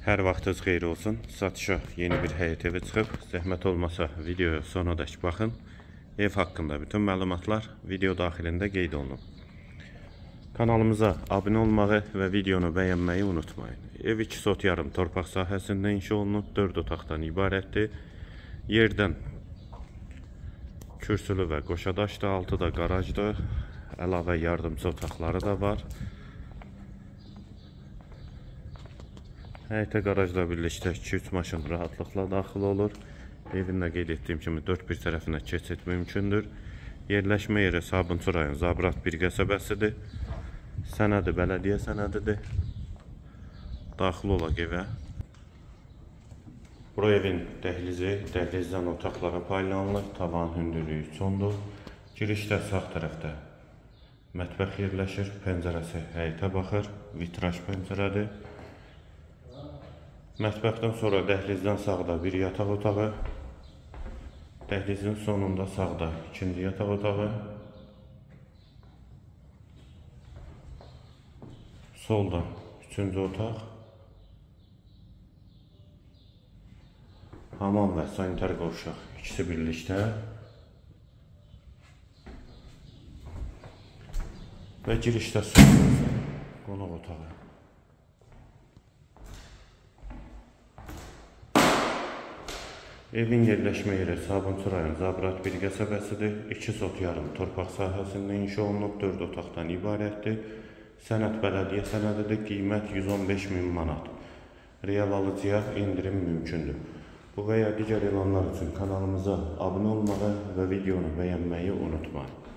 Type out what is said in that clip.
Hər vaxtınız xeyir olsun. Satışa yeni bir həyət evi çıxıb. Zəhmət olmasa videoya sonadək baxın. Ev haqqında bütün məlumatlar video daxilində qeyd olunub. Kanalımıza abunə olmağı və videonu bəyənməyi unutmayın. Ev 2 sot yarım torpaq sahəsində inşa olunub, 4 otaqdan ibarətdir. Yerdən kürsülü və qoşadaşdır, 6 da qarajdır. Əlavə yardımcı otaqları da var. Həyətə qarajla birlikdə 2-3 maşın rahatlıqla daxil olur. Evində qeyd etdiyim kimi 4 bir tərəfinə keçid mümkündür. Yerləşmə yeri Sabunçu rayon Zabrat bir qəsəbəsidir. Sənədi bələdiyyə sənədidir. Daxil olaq evə. Bura evin dəhlizi, dəhlizdən otaqlara paylanılır. Tavan hündürlüyü sondur. Girişdə sağ tərəfdə mətbəx yerləşir. Pəncərəsi həyətə baxır. Vitraj pəncərədir. Mətbəxdən sonra dəhlizdən sağda bir yataq otağı, dəhlizin sonunda sağda ikinci yataq otağı, solda üçüncü otaq, hamam və sanitar qovşaq ikisi birlikdə və girişdə qonaq otağı. Evin yerləşmə yeri Sabunçu rayon Zabrat bir qəsəbəsidir. 2 sot yarım torpaq sahəsində inşa olunub, 4 otaqdan ibarətdir. Sənəd bələdiyyə sənədidir, qiymət 115.000 manat. Real alıcıya indirim mümkündür. Bu və ya digər elanlar üçün kanalımıza abunə olmağı və videonu bəyənməyi unutmayın.